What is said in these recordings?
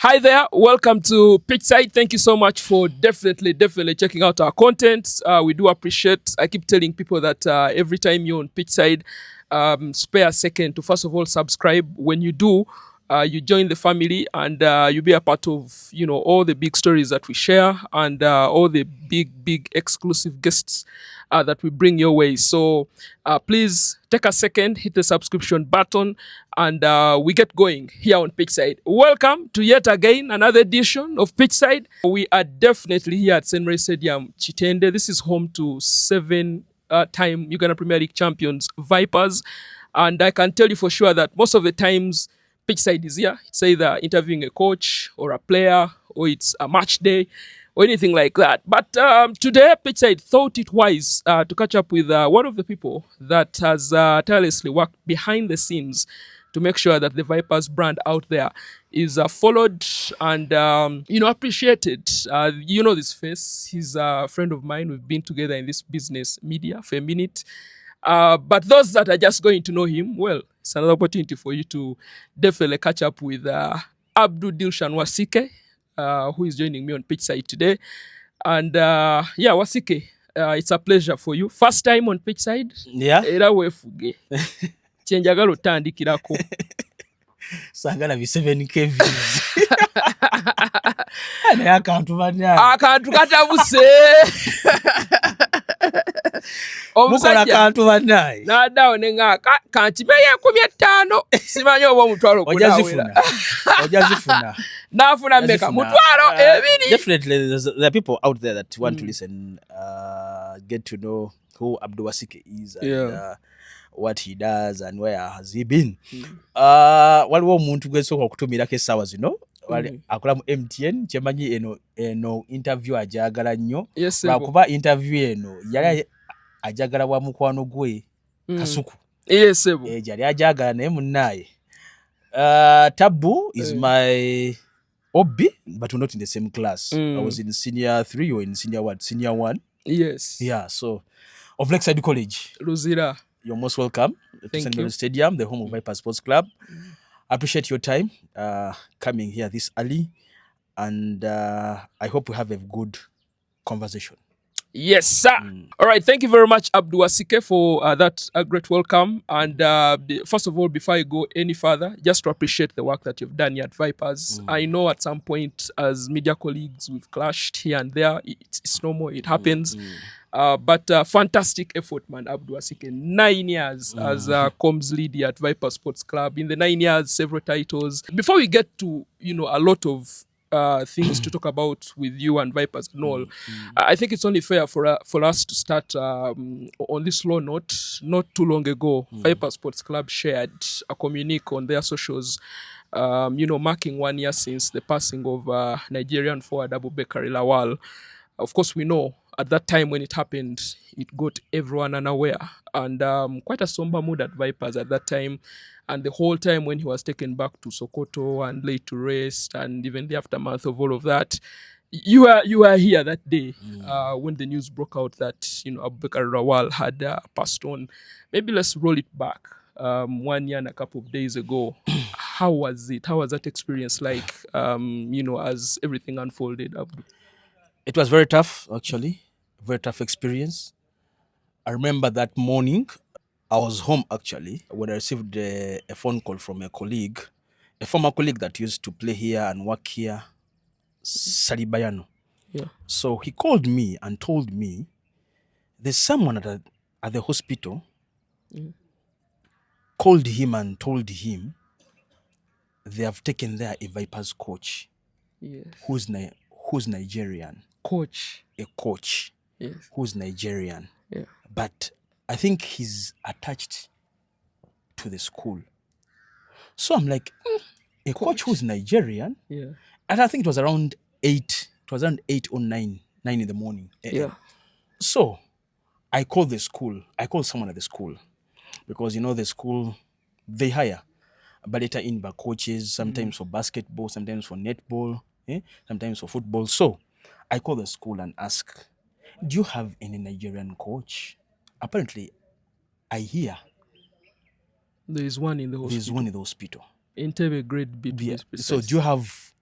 Hi there, welcome to Pitchside. Thank you so much for definitely checking out our content. We do appreciate. I keep telling people that every time you're on Pitchside, spare a second to first of all subscribe. When you do, you join the family and you be a part of all the big stories that we share and all the big exclusive guests that we bring your way. So please take a second, hit the subscription button, and we get going here on Pitchside. Welcome to yet again another edition of Pitchside. We are definitely here at Senray Stadium, Chitende. This is home to seven-time Uganda Premier League champions Vipers, and I can tell you for sure that most of the times Pitchside is here. It's either interviewing a coach or a player, or it's a match day, or anything like that. But today, Pitchside thought it wise to catch up with one of the people that has tirelessly worked behind the scenes to make sure that the Vipers brand out there is followed and appreciated. You know this face. He's a friend of mine. We've been together in this business media for a minute. But those that are just going to know him, well, it's another opportunity for you to definitely catch up with Abdu Wasike, who is joining me on Pitchside today. And Wasike, it's a pleasure for you. First time on Pitchside? Yeah. Era wefuge. Chenjagalo tandikirako. Sagala bi 7K views. Ane akantu katabuse. Mukola akantu banayi. Nadawo nenga kantimeye 15 simanyi oba omutwalo kunawera. Ojazifuna. Nafuna meka mutwalo ebiri. Definitely there are people out there that want to listen, get to know who Abdu Wasike is and what he does and where has he been. Waliwo omuntu gwesooka okutumirako essaawa zino akola mu MTN kyemanyi eno interview ajagala nnyo lwakuba interview eno yali ajagala wa mukwano gwe Kasuku. Yali ajagala naye munnaye. Tabu is my hobby, but we're not in the same class. I was in senior 3 or in senior 1? Yes. Yeah, so of Lakeside College. Luzira. You're most welcome to Sentinel Stadium, the home of Viper Sports Club. I appreciate your time coming here this early, and I hope we have a good conversation. Yes, sir. All right. Thank you very much, Abdu Wasike, for that great welcome. And first of all, before I go any further, just to appreciate the work that you've done here at Vipers. I know at some point, as media colleagues, we've clashed here and there. It's normal. It happens. But fantastic effort, man, Abdu Wasike. 9 years as comms lead at Viper Sports Club. In the 9 years, several titles. Before we get to, a lot of things to talk about with you and Vipers and all, I think it's only fair for us to start on this low note. Not too long ago, Viper Sports Club shared a communique on their socials, marking 1 year since the passing of Nigerian forward Abubakar Lawal. Of course, we know at that time when it happened, it got everyone unaware and quite a somber mood at Vipers at that time. And the whole time when he was taken back to Sokoto and laid to rest, and even the aftermath of all of that, you were here that day when the news broke out that Abubakar Lawal had passed on. Maybe let's roll it back 1 year and a couple of days ago. How was it? How was that experience like? As everything unfolded, Abdu? It was very tough, actually. Very tough experience. I remember that morning, I was home actually when I received a phone call from a colleague, a former colleague that used to play here and work here, Salibayano. Yeah. So he called me and told me there's someone at the hospital called him and told him they have taken there a Vipers coach. Yes. Who's Nigerian. Coach. A coach. Yes. Who's Nigerian. Yeah. But I think he's attached to the school. So I'm like, a coach who's Nigerian? Yeah. And I think it was around 8. It was around 8 or 9 in the morning. Yeah. So I called the school. I called someone at the school. Because, the school, they hire baleta in by coaches, sometimes for basketball, sometimes for netball, sometimes for football. So I called the school and asked, do you have any Nigerian coach? Apparently, I hear there is one in the hospital. There's one in the hospital. Entebbe grade B. So do you have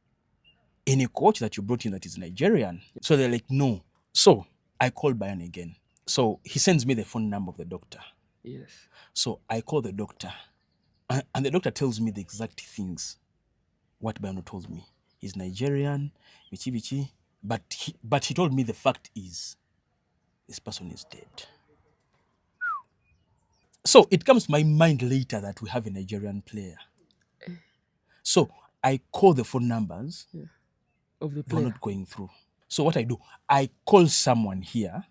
any coach that you brought in that is Nigerian? So they're like, no. So I called Bayan again. So he sends me the phone number of the doctor. Yes. So I call the doctor, and the doctor tells me the exact things what Bayan told me. He's Nigerian, Vichi, but he told me the fact is this person is dead. So it comes to my mind later that we have a Nigerian player. So I call the phone numbers Of the they're player. not going through. So what I do, I call someone here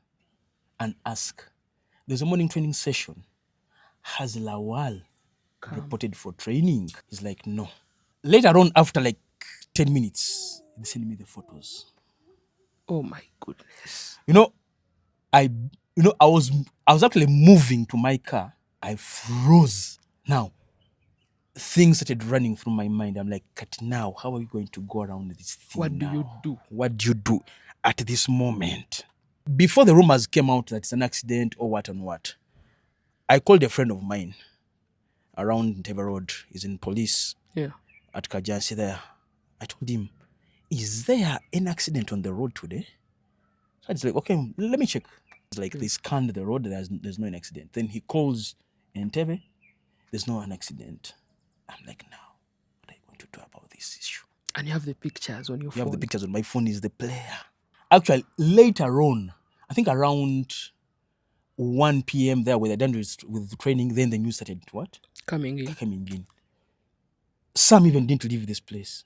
and ask, there's a morning training session. Has Lawal reported for training? He's like, no. Later on, after like 10 minutes, they send me the photos. Oh my goodness. I was actually moving to my car. I froze. Now, things started running through my mind. I'm like, "Kat, now, how are we going to go around this thing? What do now? you do? What do you do at this moment?" Before the rumors came out that it's an accident or what and what, I called a friend of mine around Ntebe Road. He's in police at Kajansi there. I told him, is there an accident on the road today? So it's like, okay, let me check. It's like they scanned the road, there's no an accident. Then he calls in Ntebe, there's no an accident. I'm like, now, what are you going to do about this issue? And you have the pictures on your phone. You have the pictures on my phone, is the player. Actually, later on, I think around 1 p.m. there, when they're done with the training, then the news started what? Coming in. Some even didn't leave this place.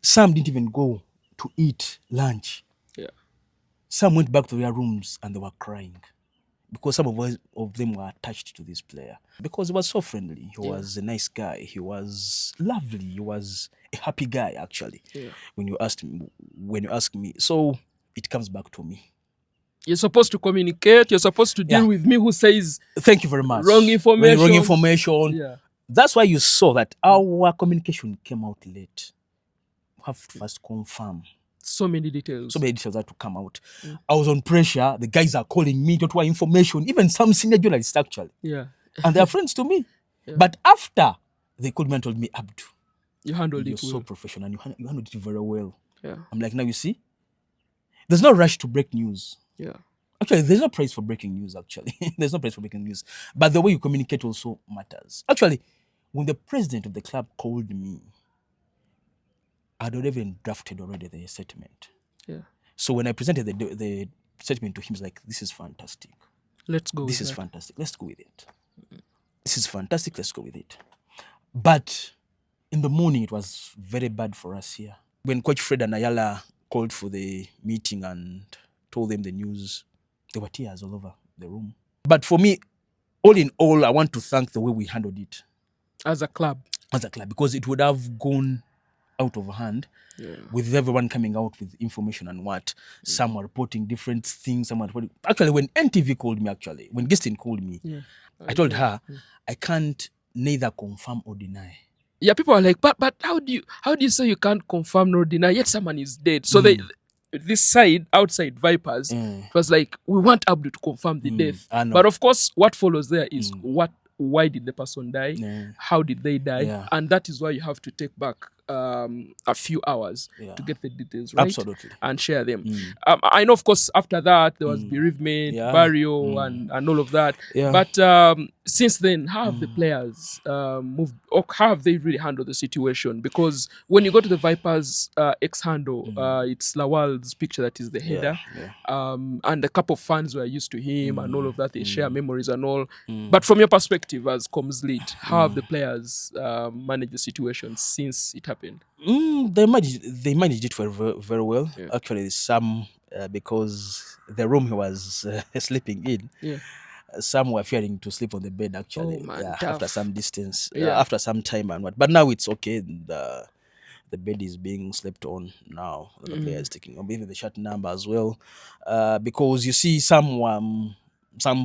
Some didn't even go to eat lunch. Yeah. Some went back to their rooms and they were crying because some of them were attached to this player because he was so friendly. He was a nice guy. He was lovely. He was a happy guy, actually. Yeah. When you ask me, so it comes back to me. You're supposed to communicate. You're supposed to deal with me who says thank you very much. Wrong information. Yeah. That's why you saw that our communication came out late. We have to first confirm. So many details had to come out. I was on pressure. The guys are calling me to want information. Even some senior journalists, actually. Yeah. And they are friends to me. Yeah. But after they called me and told me, Abdu, you handled you're it so well. professional. You handled it very well. Yeah. I'm like, now you see, there's no rush to break news. Yeah. Actually, there's no price for breaking news, actually. There's no price for breaking news. But the way you communicate also matters. Actually, when the president of the club called me, I'd already drafted the statement. Yeah. So when I presented the statement to him, he's like, this is fantastic. Let's go. This is fantastic. Let's go with it. This is fantastic. Let's go with it. But in the morning, it was very bad for us here. When Coach Fred and Ayala called for the meeting and told them the news, there were tears all over the room. But for me, all in all, I want to thank the way we handled it. As a club, because it would have gone out of hand with everyone coming out with information and what. Some were reporting different things. Some were reporting. Actually, when NTV called me, when Gistin called me, I told her, I can't neither confirm or deny. Yeah, people are like, but how do you say you can't confirm nor deny, yet someone is dead? So this side, outside Vipers, it was like, we want Abdu to confirm the death. But of course, what follows there is why did the person die? How did they die? Yeah. And that is why you have to take back a few hours to get the details right. Absolutely. And share them. I know, of course, after that, there was bereavement, burial, and all of that. Yeah. But since then, how have the players moved, or how have they really handled the situation? Because when you go to the Vipers X-handle, it's Lawal's picture that is the header. And a couple of fans were used to him and all of that. They share memories and all. But from your perspective as comms lead, how have the players managed the situation since it happened? They managed it very, very well. Yeah. Actually, some because the room he was sleeping in, some were fearing to sleep on the bed. Actually, after some distance, after some time and what. But now it's okay. The bed is being slept on now. The player is taking on even the shot number as well, because you see some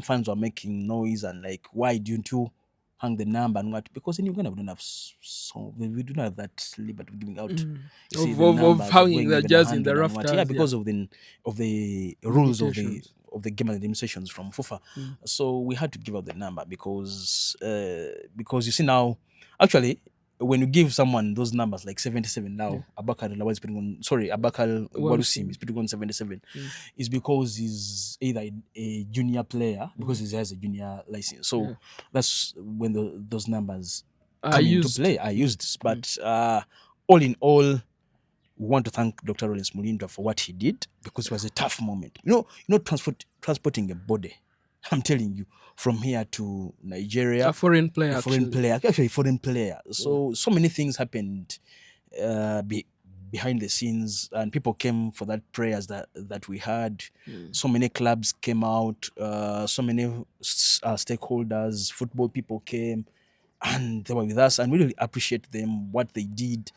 fans were making noise and like, why don't you hang the number and what? Because in Uganda we don't have that liberty of giving out of hanging the jazz in the rafters. Because of the rules of the game and administrations from FIFA. So we had to give out the number because you see now, actually when you give someone those numbers like 77 now, Abakar Lawal is putting on, Abakar Walusim is putting on 77, is because he's either a junior player, because he has a junior license. So that's when those numbers come into play. I used this. But all in all, we want to thank Dr. Rollins Mulindwa for what he did, because it was a tough moment. Transporting a body, I'm telling you, from here to Nigeria. A foreign player. Actually, foreign player. So many things happened behind the scenes, and people came for that prayers that we had. So many clubs came out, so many stakeholders, football people came, and they were with us, and we really appreciate them, what they did,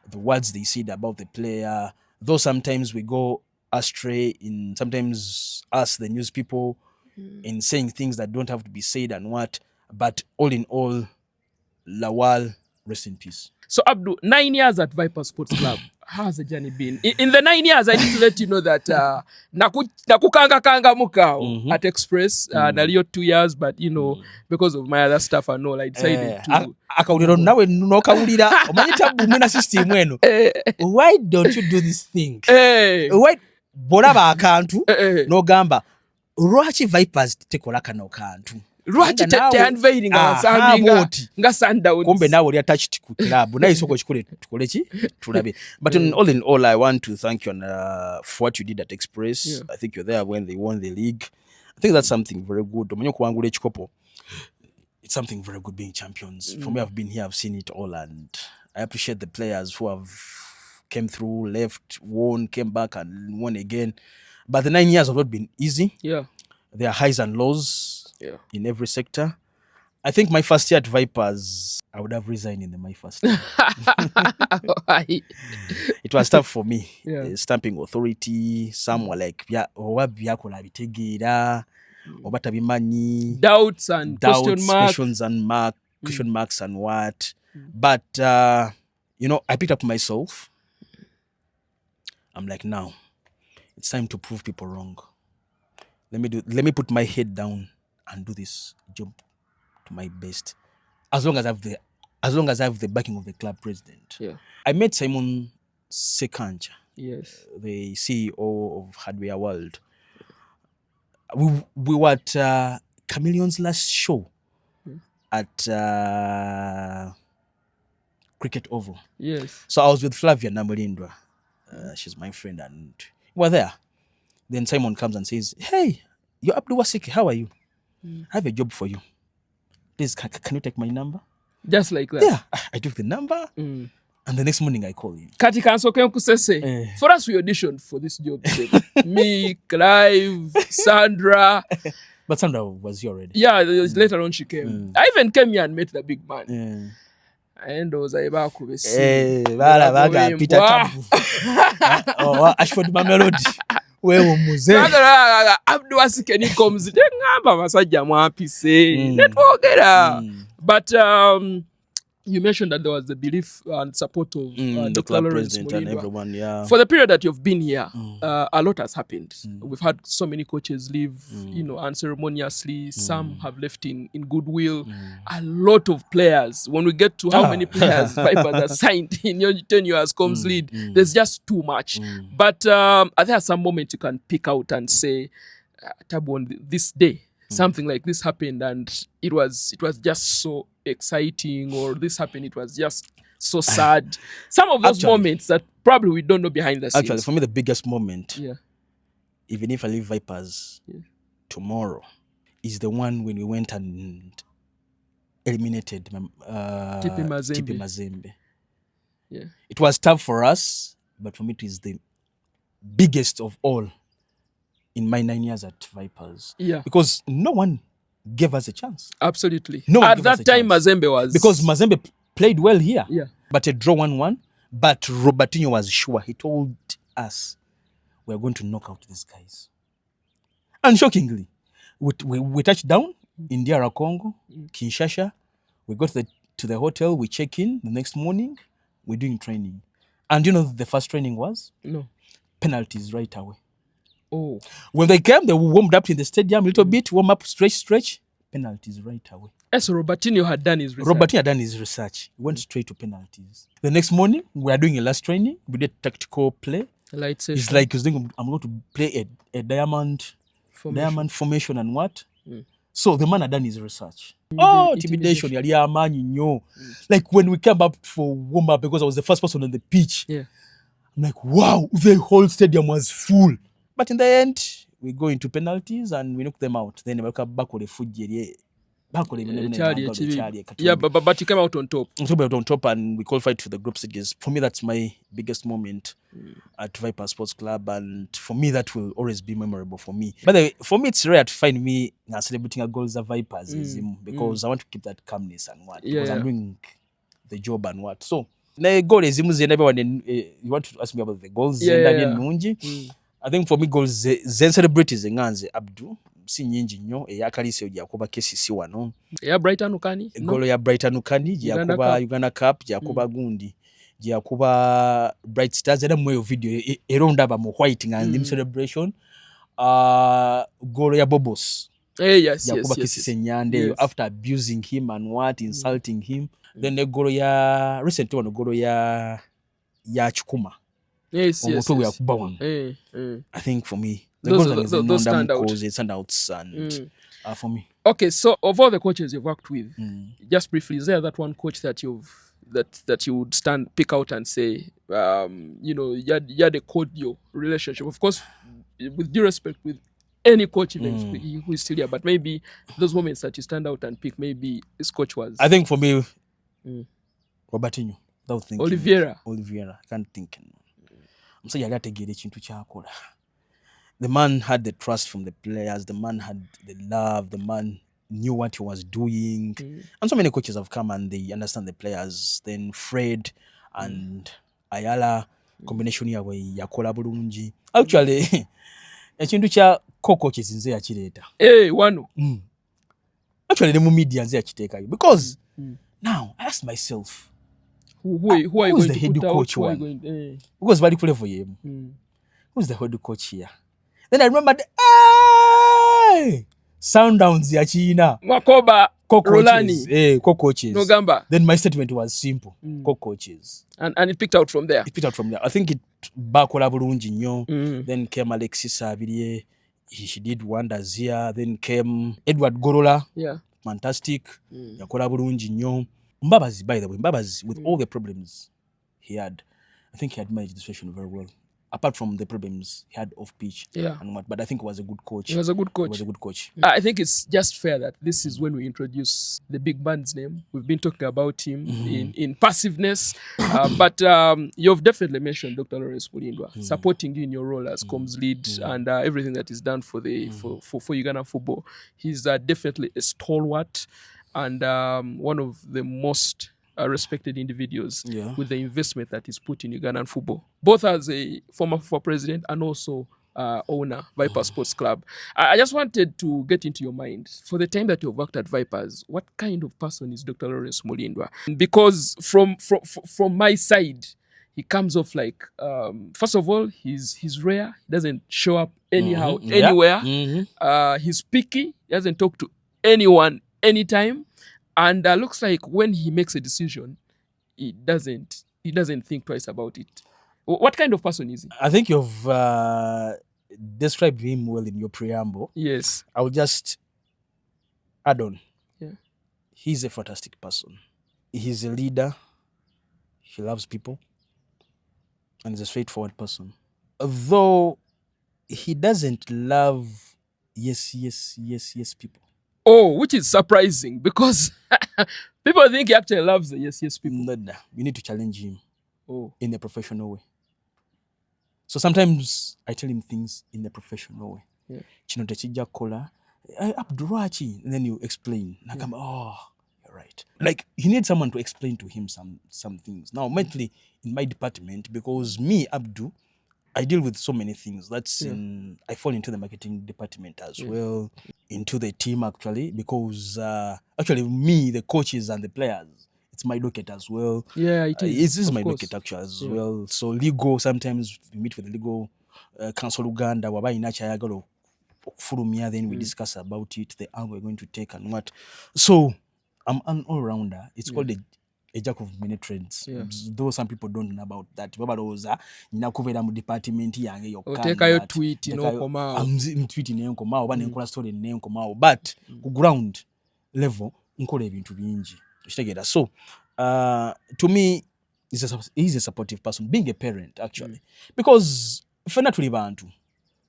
the words they said about the player. Though sometimes we go astray in sometimes us, the news people, in saying things that don't have to be said and what. But all in all, Lawal, rest in peace. So Abdu, 9 years at Viper Sports Club. How has the journey been? In the 9 years, I need to let you know that nakukanga mukao at Express, naliyo 2 years, but you know, because of my other stuff and all, I decided to... Why don't you do this thing? Why? Boraba akantu, no gamba. Lwaki Vipers tekola kano kantu? Lwaki te-unveiling nga Sundowns? Kumbe nawe oli attached ku club. Na isoko chikule tukole chi? Tulabe. But all in all, I want to thank you for what you did at Express. I think you're there when they won the league. I think that's something very good. It's something very good being champions. For me, I've been here, I've seen it all, and I appreciate the players who have came through, left, won, came back and won again. But the 9 years have not been easy. Yeah. There are highs and lows in every sector. I think my first year at Vipers, I would have resigned in my first year. It was tough for me. Stamping authority, some were like, doubts and question marks and what. But, I picked up myself. I'm like, now, it's time to prove people wrong. Let me put my head down and do this job to my best. As long as I have the backing of the club president. I met Simon Sekanja, the CEO of Hardware World. We were at Chameleon's last show at Cricket Oval. So I was with Flavia Mulindwa. She's my friend, and we're there. Then Simon comes and says, "Hey, you're Abdu Wasike. How are you? I have a job for you. Please, can you take my number?" Just like that. Yeah, I took the number, and the next morning I called him. For us, we auditioned for this job. Me, Clive, Sandra. But Sandra was here already. Yeah, later on she came. I even came here and met the big man. And was able to see. Peter Tabu. Ashford Mamelody. Abdu Wasike comes. But you mentioned that there was the belief and support of the club president and everyone. For the period that you've been here, a lot has happened. We've had so many coaches leave, unceremoniously. Some have left in goodwill. A lot of players. When we get to how many players Vipers are signed in your 10 years comes lead, there's just too much. But I think at some moment you can pick out and say, Tabu, on this day, something like this happened and it was just so exciting, or this happened, it was just so sad. Some of those moments that probably we don't know behind the scenes. Actually, for me, the biggest moment, even if I leave Vipers tomorrow, is the one when we went and eliminated TP Mazembe. It was tough for us, but for me, it is the biggest of all in my 9 years at Vipers. Because no one gave us a chance. Absolutely. No one at that time, Mazembe was... Because Mazembe played well here. But a draw 1-1. But Robertinho was sure. He told us, we're going to knock out these guys. And shockingly, we touched down in DR Congo, Kinshasa. We got to the hotel. We check in the next morning. We're doing training. And the first training was? No. Penalties right away. Oh. When they came, they warmed up in the stadium a little bit, warm up, stretch. penalties right away. So Robertinho had done his research. Robertinho had done his research. He went straight to penalties. The next morning, we are doing a last training. We did tactical play. Light session. It's like he's thinking, I'm going to play a diamond formation and what? So the man had done his research. Intimidation. Like when we came up for warm up, because I was the first person on the pitch. Yeah. I'm like, wow, the whole stadium was full. But in the end, we go into penalties and we knock them out. Then we come back with the foot. Yeah, but you came out on top. So we were on top and we qualified for the group stages. For me, that's my biggest moment at Viper Sports Club, and for me, that will always be memorable for me. By the way, for me, it's rare to find me celebrating a goals of Vipers because I want to keep that calmness and what. Because I'm doing the job and what. So, goal is everyone. You want to ask me about the goals? I think for me, goals zen celebrities nganze Abdu si nyingi nnyo eyakalise yakuba KCC wano ya Brighton ukani golo ya Brighton ukani yakuba Uganda Cup yakuba gundi yakuba Bright Stars era mweyo video eronda ba mu white and celebration golo ya Bobos yes yakuba KCC Nyande after abusing him and what insulting him then the golo ya recent one golo ya Chukuma. Yes. I think for me, those standouts and for me. Okay, so of all the coaches you've worked with, just briefly, is there that one coach that you would pick out and say, you had a cordial relationship? Of course, with due respect, with any coach who is still here, but maybe those moments that you stand out and pick, maybe this coach was. I think for me, Robertinho. Oliveira. I can't think. The man had the trust from the players, the man had the love, the man knew what he was doing. And so many coaches have come and they understand the players. Then Fred and Ayala combination yakola bulungi. Actually, ekintu kya co-coaches nze yakireta. Wano. Actually, the media nze yakiteekayo because now I ask myself, who are you going the to head put coach out? One? Because bali ku level yemu. Who's the head coach here? Then I remembered, Sundowns ya China. Makoba, Rolani. Co-coaches. Nogamba. Then my statement was simple. Co-coaches. And it picked out from there. I think it bakola bulungi nnyo. Then came Alexis Abirie. She did wonders here. Then came Edward Gorola. Yeah. Fantastic. Yakola bulungi nnyo. Mbabazi, by the way, with all the problems he had, I think he had managed the situation very well. Apart from the problems he had off pitch, but I think he was a good coach. He was a good coach. I think it's just fair that this is when we introduce the big man's name. We've been talking about him in passiveness, but you've definitely mentioned Dr. Lawrence Mulindwa, supporting you in your role as comms lead and everything that is done for the for Uganda football. He's definitely a stalwart and one of the most respected individuals with the investment that is put in Ugandan football, both as a former president and also owner, Viper Sports Club. I just wanted to get into your mind, for the time that you've worked at Vipers, what kind of person is Dr. Lawrence Mulindwa? Because from my side, he comes off like, first of all, he's rare. He doesn't show up anyhow, anywhere. He's picky. He doesn't talk to anyone anytime. And looks like when he makes a decision, he doesn't think twice about it. What kind of person is he? I think you've described him well in your preamble. Yes. I'll just add on. Yeah. He's a fantastic person. He's a leader. He loves people. And he's a straightforward person. Though he doesn't love yes people. Oh, which is surprising because people think he actually loves the yes people. No. You need to challenge him in a professional way. So sometimes I tell him things in a professional way. Chino techija kola, Abduar, and then you explain. And I come, you're right. Like he needs someone to explain to him some things. Now, mentally in my department, because me, Abdu, I deal with so many things. I fall into the marketing department as well, into the team actually, because actually me, the coaches and the players, it's my docket as well. Yeah, it is. This is my docket actually as well. So legal, sometimes we meet with the legal council Uganda, waba inacha yagalo okufulumya, then we discuss about it, the angle we're going to take and what. So I'm an all-rounder. It's called a jack of many trades. Though some people don't know about that. Babaloza ninakubeera mu department yange yokka. Otekayo tweet n'okomaawo. Tweet n'enkomaawo oba nenkola story n'enkomaawo. But ku ground level nkola ebintu bingi. Kitegeera. So to me he's a supportive person, being a parent actually. Because ffenna tuli bantu.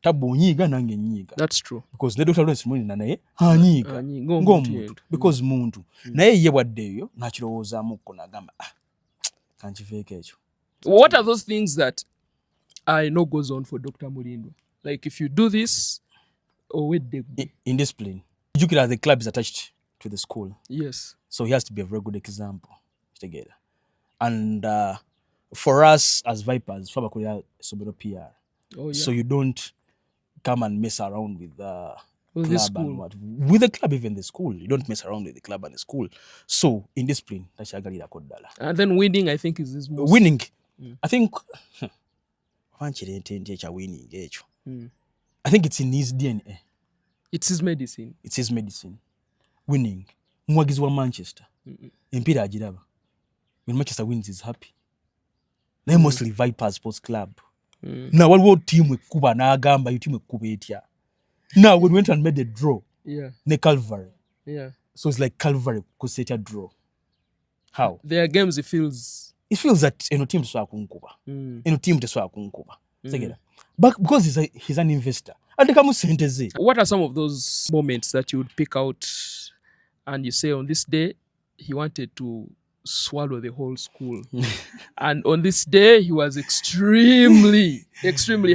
Tabunyiga nange nyiga. That's true. Because ne Dr. Lawrence Mulindwa naye anyiga ng'omuntu. Because muntu. Naye ye waddeyo n'akirowoozaamukko n'agamba kankiveeko ekyo. What are those things that I know goes on for Dr. Mulindwa? Like if you do this, or with the indiscipline. Jukira, the club is attached to the school. Yes. So he has to be a very good example together. And for us as Vipers, Fabakuria Sobero PR. Oh, yeah. So you don't come and mess around with the club and what. With the club, even the school. You don't mess around with the club and the school. So in discipline, that's Agalira Kodala. And then winning, I think, is this most. Winning. I think I think it's in his DNA. It's his medicine. It's his medicine. Winning. Mwagizi wa Manchester. Empira ajiraba. When Manchester wins, he's happy. They're mostly Vipers Sports Club. Now, what team we kuba na agamba, you team we kuba etya. Now, when we went and made the draw, ne Calvary. Yeah. So it's like Calvary could set a draw. How? There are games it feels that team teswa kunkuba. Team teswa kunkuba. But because he's an investor. What are some of those moments that you would pick out and you say on this day he wanted to swallow the whole school and on this day he was extremely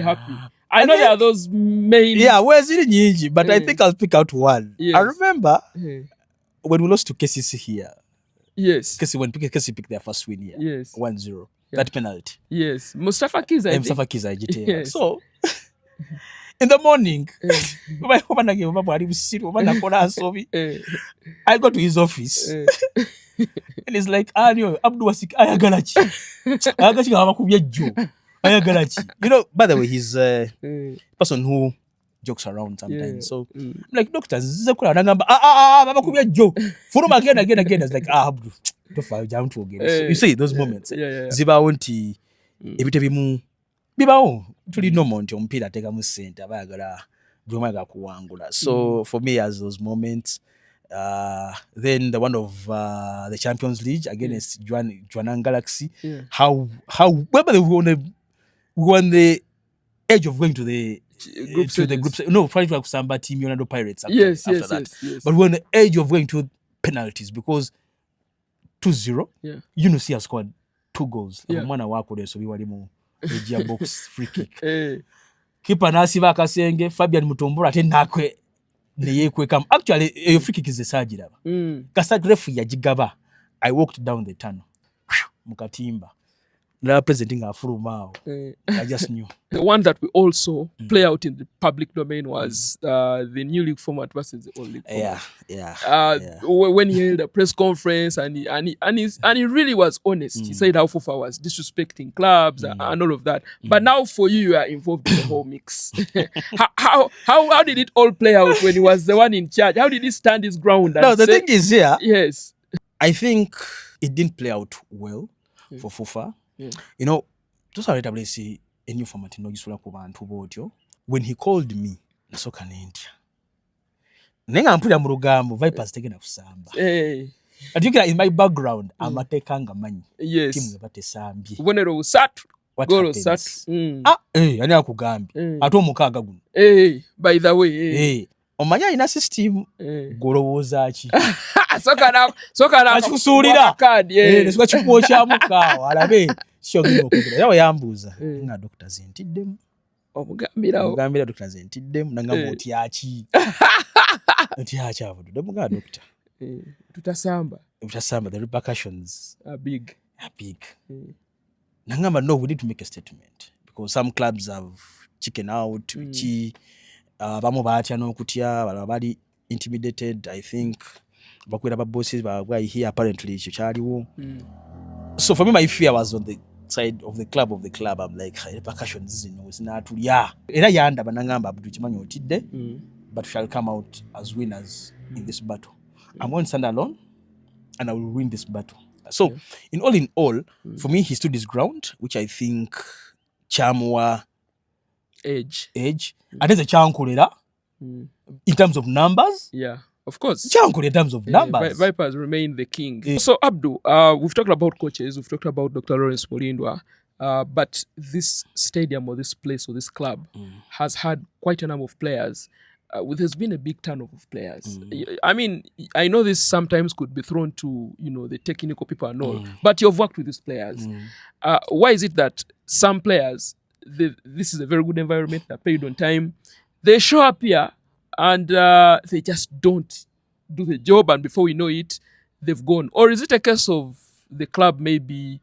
happy? I know there are those main where's it nyingi, but I think I'll pick out one. I remember when we lost to KCC here. Yes. When KCC picked their first win here. Yes. 1-0. That penalty. Yes. Mustafa Kiza. Yes. So in the morning, I go to his office. And it's like, Abdu Wasike, by the way, he's a person who jokes around sometimes. So I'm like, doctor, again. It's like, Abdu, you see those moments. Ziba wonti ebite bimu bibawo tuli no monti ompira teka mu center bayagala byomaga kuwangula. So for me, as those moments, then the one of the Champions League against Juanan Galaxy, how whether we were on the edge of going to the group. No, probably like Samba team Orlando Pirates. Yes. But we're on the edge of going to penalties because 2-0. You know, see us scored 2 goals. Mwana wako there, so we were in the box free kick. Keeper nasiba kasenge Fabian Mutombora ate nakwe neye kweka. Actually, a free kick is the sajira. Kasad referee yajigaba. I walked down the tunnel. Mukatimba. Representing our Furumao. I just knew. The one that we also play out in the public domain was the new league format versus the old league format. When he held a press conference and he really was honest. He said how FUFA was disrespecting clubs and all of that. But now for you are involved in the whole mix. How did it all play out when he was the one in charge? How did he stand his ground? No, the thing is here. Yes. I think it didn't play out well for FUFA. You know, those are see a new format in Nogisula. When he called me, Nasoka India. Nenga Ampuya Murugamu, Vipers taken up Samba. I think in my background, I'm a tekanga money. Yes. Sambi. Wenero sat. What happens? Anya Kugambi. Ato Mukagagun. By the way. Omanya ina system gorowozachi. Soka na kusulira neswa chipo cha mukawa alabe shogino kugira yawo yambuza nga doctor zentiddemu omugambira doctor zentiddemu nangamba otiachi otiachi avude muga doctor tutasamba the repercussions are big nangamba no, we need to make a statement because some clubs have chicken out bamo batya n'okutya balaba bali intimidated. I think bakwera ba bosses bagwa here apparently ekyo kyaliwo. So for me, my fear was on the side of the club, I'm like, repercussions zino zinatulya. Era yandaba nangamba Abdu chimanyi otidde, but we shall come out as winners in this battle. I'm going to stand alone and I will win this battle. So in all, for me, he stood his ground, which I think Chamwa age. And there's a chankulera in terms of numbers. Yeah. Of course. Chankulera in terms of numbers. Vipers remain the king. So Abdu, we've talked about coaches, we've talked about Dr. Lawrence Mulindwa, but this stadium or this place or this club has had quite a number of players. There's been a big turnover of players. I mean, I know this sometimes could be thrown to, the technical people and all, but you've worked with these players. Why is it that some players, this is a very good environment, they're paid on time, they show up here and they just don't do the job, and before we know it, they've gone? Or is it a case of the club maybe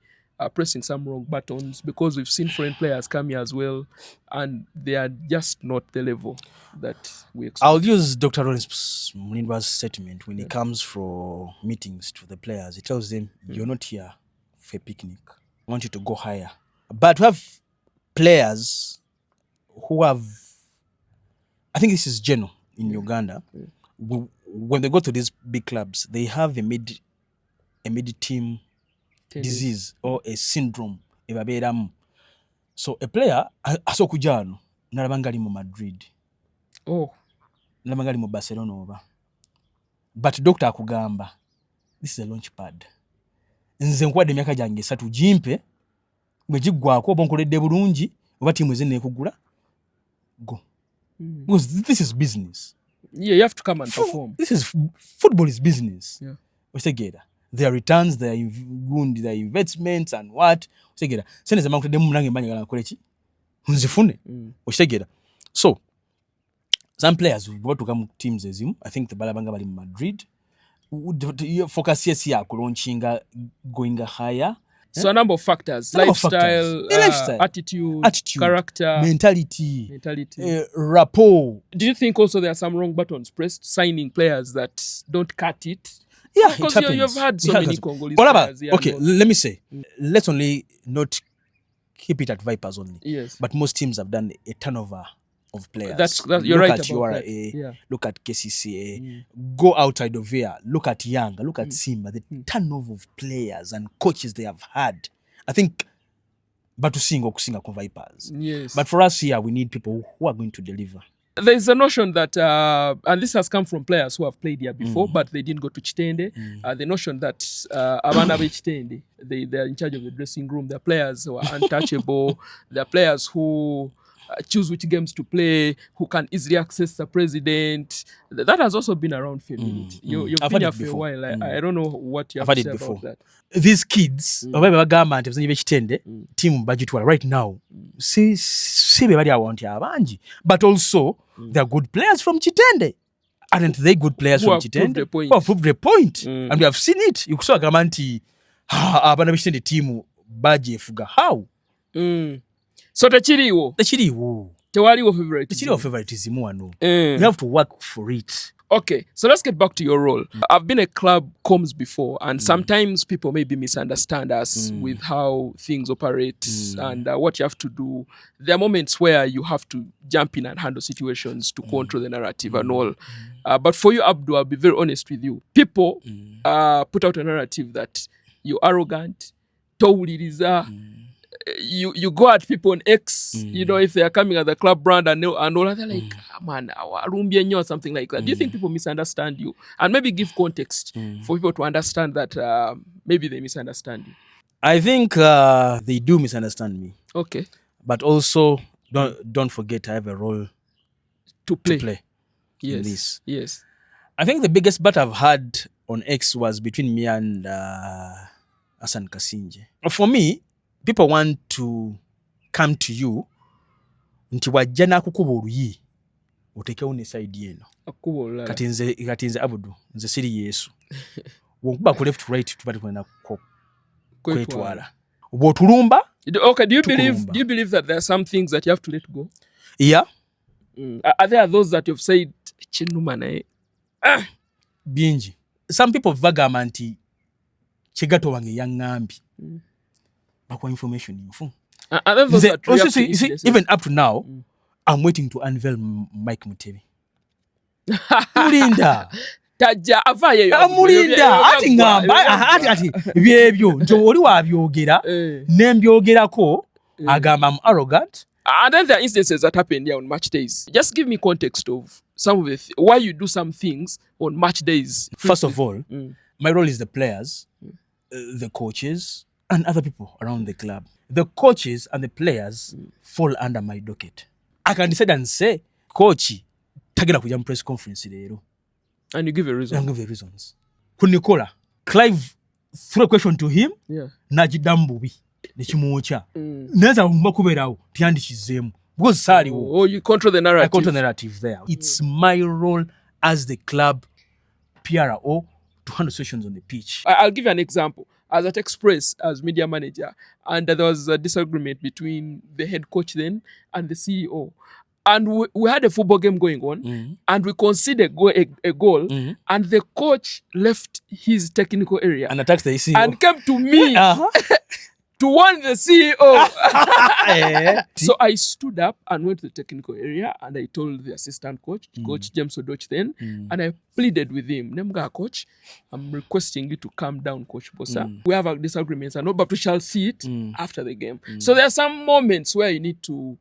pressing some wrong buttons, because we've seen foreign players come here as well and they are just not the level that we expect? I'll use Dr. Lawrence Mulindwa's statement when he comes for meetings to the players. He tells them, you're not here for a picnic. I want you to go higher. But we have players who have, I think this is general in Uganda, when they go to these big clubs, they have a mid-team disease or a syndrome. So a player asokujano nalabangali mu Madrid, nalabangali mu Barcelona oba, but doctor akugamba this is a launch pad, nze nkwadde emyaka gyange 3 jimpe bwe giggwako oba nkoledde bulungi oba tiimu ezinne ekugula go, because this is business. You have to come and perform. This is football is business. Yeah. Their returns, their investments and what. Sene zama kutede mulange mbanya gala koleki nzifune. So some players who to come teams ezimu, I think the balabanga bali Madrid would focus yes here launchinga going higher. So a number of factors: lifestyle, attitude, character, mentality, rapport. Do you think also there are some wrong buttons pressed, signing players that don't cut it? Yeah, because you've had so many Congolese players. Okay, let me say, let's only not keep it at Vipers only. Yes. But most teams have done a turnover of players. That's you're look right at about URA, that. Yeah. Look at KCCA, go outside of here, look at Yanga, look at Simba, the turnover of players and coaches they have had. I think, but to sing for Vipers. Yes. But for us here, we need people who are going to deliver. There's a notion that, and this has come from players who have played here before, but they didn't go to Chitende. The notion that Abana Chitende, they are in charge of the dressing room. There are players who are untouchable. There are players who choose which games to play, who can easily access the president. That has also been around for a minute. You've been here for a while. I don't know what you have to say about that. These kids, team budget right now, but also they are good players from Chitende. Aren't they good players from Chitende? Who proved the point. And we have seen it. You saw Gamanti, abana b'Chitende team baje fuga. How? So techiriwo tewaliwo favoritism wano. You have to work for it. Okay, so let's get back to your role. I've been a club comms before, and sometimes people maybe misunderstand us with how things operate and what you have to do. There are moments where you have to jump in and handle situations to control the narrative and all. But for you, Abdu, I'll be very honest with you. People put out a narrative that you're arrogant, towuliriza. You go at people on X, if they are coming at the club brand and all, they're like, man, or something like that. Do you think people misunderstand you? And maybe give context for people to understand that maybe they misunderstand you. I think they do misunderstand me. Okay. But also, don't forget I have a role to play in this. Yes. I think the biggest battle I've had on X was between me and Hassan Kasinje. For me, people want to come to you nti wajja nakukuba oluyi otekewo ne side yeno kati nze Abdu nze siri Yesu wonkuba ku left right tubali kwenda kwetwala obotulumba. Okay, do you believe that there are some things that you have to let go? Yeah. Are there those that you've said chinuma naye bingi? Some people bagamba nti kigato wange yangambi. bakuwa information info. And then those Nze- that react to you see, incidences. even up to now, I'm waiting to unveil Mike Mutebi. Mulinda. Tajja avaayo Mulinda ati ngamba ati byebyo nti oli wabyogera nembyogerako agamba I'm arrogant. And then there are instances that happen there on match days. Just give me context of some of why you do some things on match days. First of all, my role is the players, the coaches, and other people around the club. The coaches and the players fall under my docket. I can decide and say, coach, tagenda kuja mu press conference leero. And you give a reason. And give the reasons. Kunikola, Clive threw a question to him, najiddamu bubi, nekimwokya. Neza mbakubeerawo, tyandikizeemu. Because saaliwo. Oh, you control the narrative. I control the narrative there. It's my role as the club PRO to handle situations on the pitch. I'll give you an example. I was at Express as media manager, and there was a disagreement between the head coach then and the CEO. And we had a football game going on, and we conceded a goal, and the coach left his technical area and attacked the CEO and came to me to warn the CEO. So I stood up and went to the technical area, and I told the assistant coach, Coach James Odoch then, and I pleaded with him, Nemga coach, I'm requesting you to calm down, Coach Bosa. We have a disagreement, but we shall see it after the game. So there are some moments where you need to,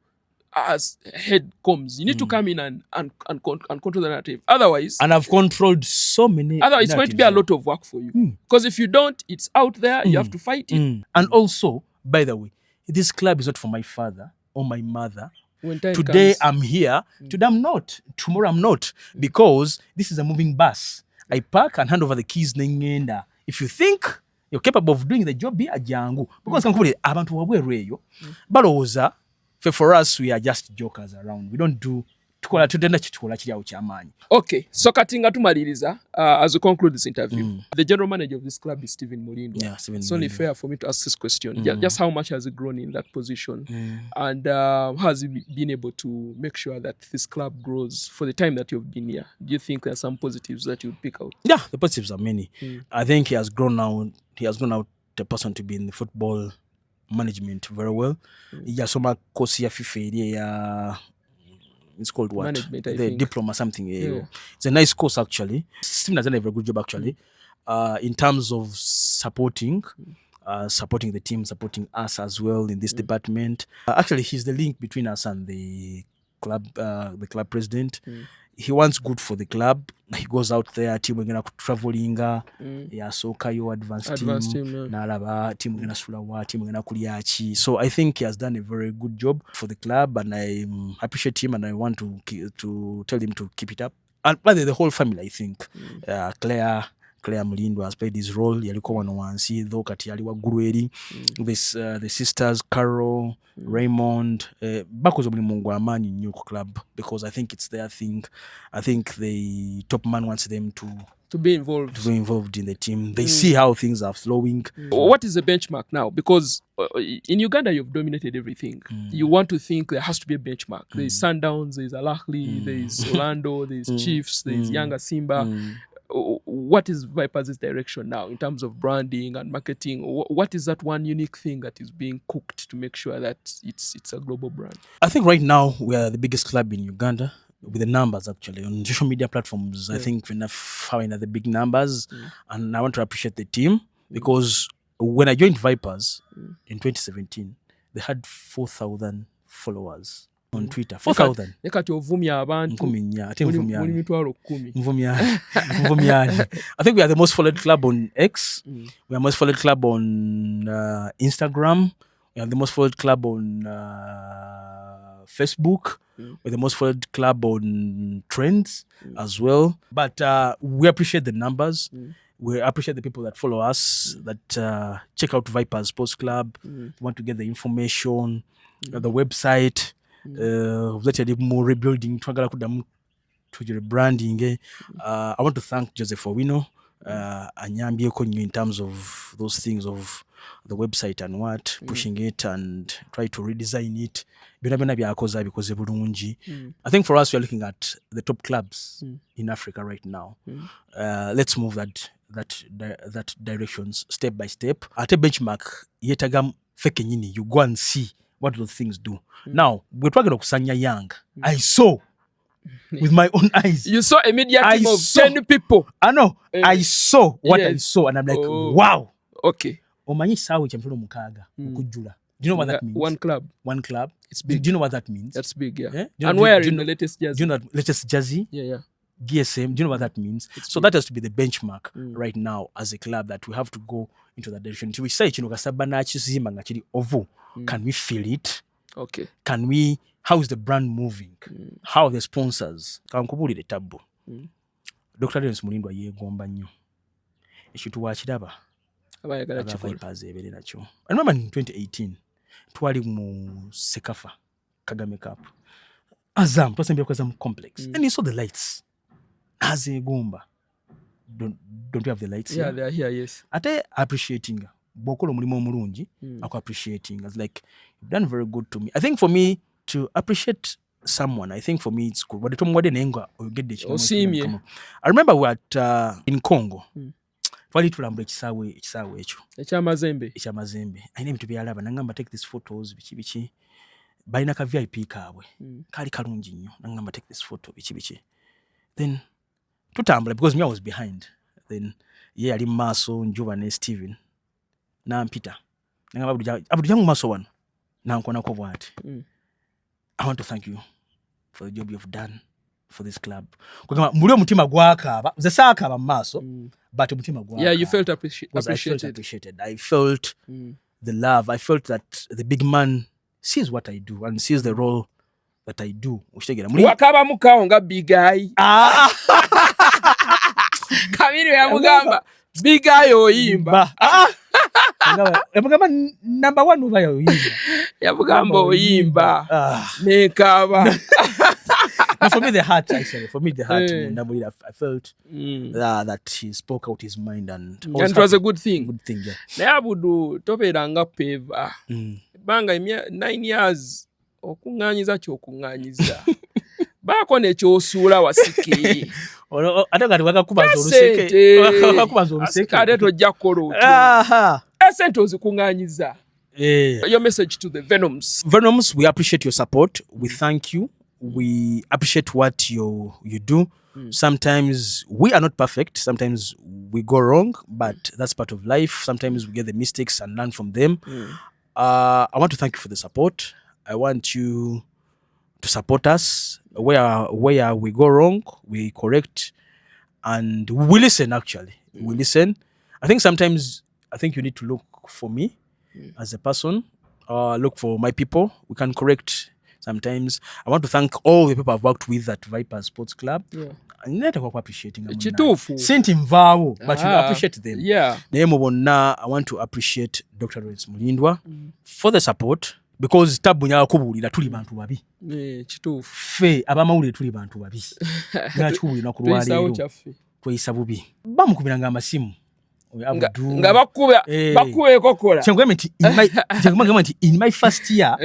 as head comes, you need to come in and control the narrative. Otherwise, and I've controlled so many. Otherwise, it's going to be a lot of work for you. Because if you don't, it's out there. You have to fight it. And also, by the way, this club is not for my father or my mother. When time Today comes, I'm here. Today I'm not. Tomorrow I'm not. Because this is a moving bus. I park and hand over the keys. Nengenda. If you think you're capable of doing the job, be a jangu. Because abantu wabwereyo. Balowooza. For us, we are just jokers around. We don't do tutenda kitukola kiri awo kyamaanyi. Okay, so katinga tumaliriza as we conclude this interview. The general manager of this club is Stephen Mulindwa. Yeah, Stephen it's only Mulindwa. fair for me to ask this question. Just how much has he grown in that position? And how has he been able to make sure that this club grows for the time that you've been here? Do you think there are some positives that you'd pick out? Yeah, the positives are many. I think he has grown out a person to be in the football management very well. Yasoma course ya FIFA ya it's called what? Management, the diploma something. It's a nice course actually. Stephen has done a very good job actually. In terms of supporting the team, supporting us as well in this department. Actually, he's the link between us and the club president. He wants good for the club. He goes out there, team we're gonna traveling, soka advanced team, nalaba team we're gonna sulawa, team we're gonna kuliachi. So I think he has done a very good job for the club, and I appreciate him, and I want to tell him to keep it up. And by the whole family, I think Claire Mulindwa has played his role. Yaliko wanwansi though kati yali waggulu eri. The sisters Carol, Raymond, bakoze omulimu gw'amaanyi nnyo ku club, because I think it's their thing. I think the top man wants them to be involved in the team. They see how things are flowing. What is the benchmark now? Because in Uganda you've dominated everything. You want to think there has to be a benchmark. There's Sundowns, there's Al Ahly, there's Orlando, there's Chiefs, there's Yanga Simba. What is Vipers' direction now in terms of branding and marketing? What is that one unique thing that is being cooked to make sure that it's a global brand? I think right now we are the biggest club in Uganda with the numbers actually. On social media platforms, I think we're having the big numbers. And I want to appreciate the team because when I joined Vipers in 2017, they had 4,000 followers. On Twitter. 4,000. Nekati ovumya abantu. Muli mitwalo 10. Mvumyani. I think we are the most followed club on X. We are the most followed club on Instagram. We are the most followed club on Facebook. We're the most followed club on Trends as well. But we appreciate the numbers. We appreciate the people that follow us, that check out Vipers Sports Club, want to get the information, the website. More rebuilding, branding. I want to thank Joseph Owino in terms of those things of the website and pushing it and try to redesign it. I think for us, we are looking at the top clubs in Africa right now. Let's move that directions step by step. At a benchmark, yetaga fake nyini, you go and see what those things do. Now, we're talking about Kusanya Young. I saw with my own eyes. You saw a media team of 10 people. I know. I saw what I saw, and I'm like, wow. Okay. Omanyi sawe champion mukaga okujula. Do you know what that means? One club. It's big. Do you know what that means? That's big, yeah. And where in the latest jersey? Do you know that latest jersey? Yeah. GSM. Do you know what that means? So that has to be the benchmark right now as a club, that we have to go into that direction. We say chino kasaba na chizimba ngachiri ovo. Can we feel it? Okay. Can we? How is the brand moving? How are the sponsors? Kankubulire tabbo. Dr. Lawrence Mulindwa yegomba nnyo. Ekituwakiraba. Abayagala kikola. I remember in 2018 twali mu Sekafa Kagame Cup. Azam twasembera ku Azam complex. And you saw the lights. Azegomba. Don't you have the lights? Yeah, they are here, yes. Ate appreciating. Bokolo mulimo mulungi. Ako appreciating. It's like, you've done very good to me. I think for me to appreciate someone, I think for me it's good. But you get the I remember we were at in Congo. Twali tulamba ekisawe ekyo. Ekyamazembe. I named to be alaba nangamba take these photos bichi. Balina ka VIP kaabwe. Kali kalungi nnyo. Nangamba take this photo bichi. Then tutambula because me I was behind. Then ali maso Njuba ne Steven. Nampita. Nangamba Abdu jangu maso wano. Nankona ko bwati. I want to thank you for the job you've done for this club. Kugamba mulio mutima gwakaaba. Ze saakaaba maso. But yeah, you felt appreciated. I felt appreciated. I felt the love. I felt that the big man sees what I do and sees the role that I do. Wakaba mukao nga big guy. Kamiri ya mugamba big guy oyimba. Yamugamba number 1 over oyimba. Yamugamba oyimba. Nekaba. No, for me the heart, actually. For me the heart. I felt that he spoke out his mind, and it was a good thing. Good thing, yeah. Naye Abudu tobeeranga peva. Banga 9 years okunganyiza kyokunganyiza. Baako nekyosuula Wasike. Ate kati wakakubaza oluseke. Ate tojja kukola otyo. Esente ozikunganyiza. Your message to the Venoms. Venoms, we appreciate your support. We thank you. We appreciate what you do. Sometimes we are not perfect. Sometimes we go wrong, but that's part of life. Sometimes we get the mistakes and learn from them. I want to thank you for the support. I want you to support us. Where we go wrong, we correct, and we listen, actually. We listen. I think sometimes you need to look for me as a person, look for my people. We can correct. Sometimes I want to thank all the people I've worked with at Viper Sports Club. Yeah. And I appreciating them. Sent him vow, but you appreciate them. Yeah. I want to appreciate Dr. Lawrence Mulindwa for the support, because tabunya kubulira tuli bantu babi. Kituufu. Fe abamawulire tuli bantu babi. Ngakubulira kulwaliro. Tweyisa bubi. Bamukubiranga amasimu. Nga bakuba kokola. Kyangamba nti in my first year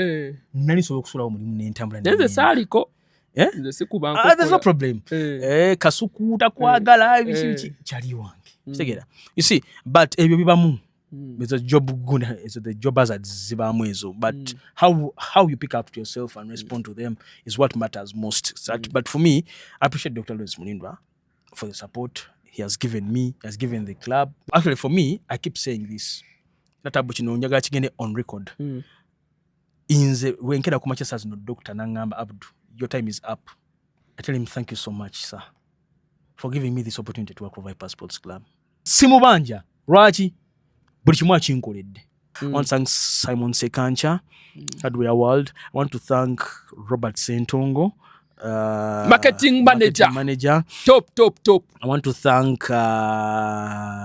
nali sobola okusulawo mulimu n'entambula. Nze saaliko. Nze sikuba nkokola. There's no problem. Kasukuta kwagala ebiki kyali wange. Kitegeera. You see, but ebyo bibamu. It's a job good. It's the job as a zibamu ezo. But how you pick up to yourself and respond to them is what matters most. But for me, I appreciate Dr. Lawrence Mulindwa for the support he has given me, he has given the club. Actually, for me, I keep saying this. On record. Inze wenkera kumacha says no Dr. Nangamba Abdu, your time is up. I tell him thank you so much, sir, for giving me this opportunity to work for Viper Sports Club. Simubanja, Raji, buli kimu akinkoledde. I want to thank Simon Sekancha, Hardware World. I want to thank Robert Sentongo, marketing manager. Top. I want to thank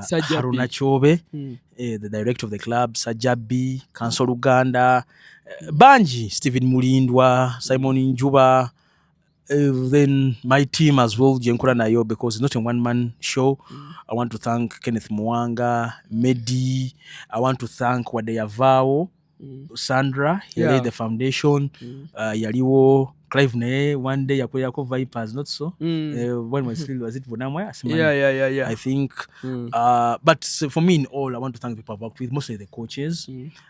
Haruna Chobe, the director of the club, Sajabi, Council Uganda, Banji, Stephen Mulindwa, Simon Njuba, then my team as well, Jenkura Nayo, because it's not a one-man show. I want to thank Kenneth Mwanga, Medi. I want to thank Wadeya Vao, Sandra, he laid the foundation. Yaliwo Clive naye one day yakolako Vipers, not so. When was it Bonamwa? Yeah. I think. But for me, in all, I want to thank the people I've worked with, mostly the coaches,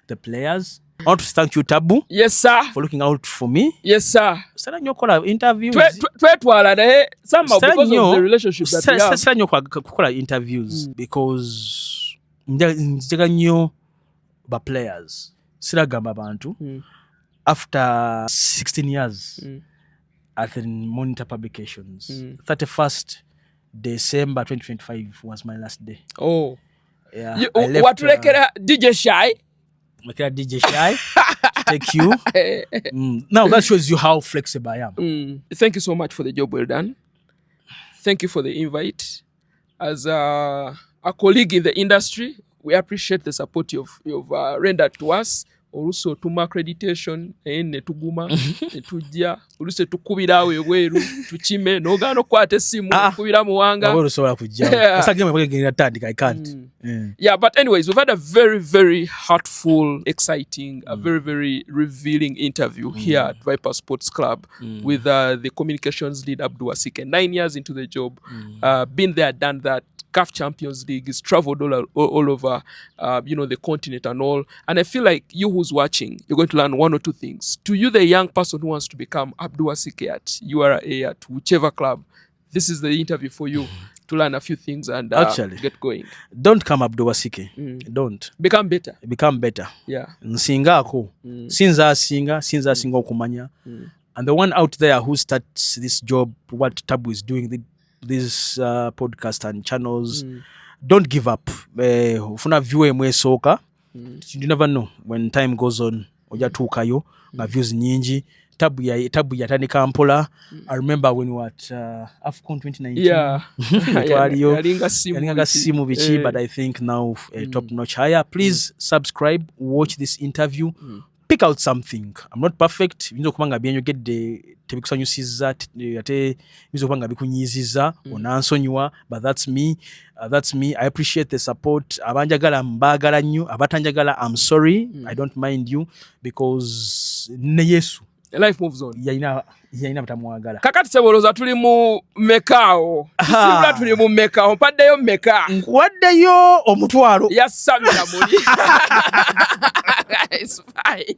the players. I want to thank you, Tabu. Yes, sir. For looking out for me. Yes, sir. Sara nyo kola interviews. Somehow because of the relationship that we have. Sara nyo kola interviews because njega nyo ba players. Sira gamba bantu. After 16 years at the Monitor Publications, 31st December 2025 was my last day. Oh. Yeah. What DJ Shy? DJ Shy to take you. Now that shows you how flexible I am. Thank you so much for the job well done. Thank you for the invite. As a colleague in the industry, we appreciate the support you've rendered to us. Also tuma accreditation netuguma netujja oluse tukubira awe bweru tukime nogano kwate simu kubira muwanga abo rusobola kujja asagema bagenda tandika I can't. Yeah, but anyways, we've had a very, very heartful, exciting, a very, very revealing interview here at Viper Sports Club with the communications lead Abdu Wasike. 9 years into the job, been there, done that. CAF Champions League, he's traveled all over, the continent and all. And I feel like you who's watching, you're going to learn one or two things. To you, the young person who wants to become Abdu Wasike at URA, at whichever club, this is the interview for you to learn a few things and actually get going. Don't come Abdu Wasike. Don't. Become better. Become better. Yeah. Nsingako. Sinza singa okumanya. And the one out there who starts this job, what Tabu is doing, this podcast and channels, don't give up. Ufuna view emwe soka. You never know when time goes on. Oja tukayo na views nyingi. Tabu yatandika mpola. I remember when we were at AFCON 2019. Yeah. Yalinga simu bichi, but I think now top notch higher. Please subscribe, watch this interview. Pick out something. I'm not perfect. Binzo kubanga byenyo get the tebikusanyusiza ate binzo kubanga bikunyiziza onansonyiwa, but that's me. I appreciate the support. Abanjagala mbagala nnyo, abatanjagala I'm sorry. I don't mind you because ne Yesu life moves on. Yaina batamwagala. Kakati seboloza tuli mu mekao. Sibula tuli mu mekao. Paddeyo meka. Nkwaddeyo omutwalo. Yasamira muli. It's fine.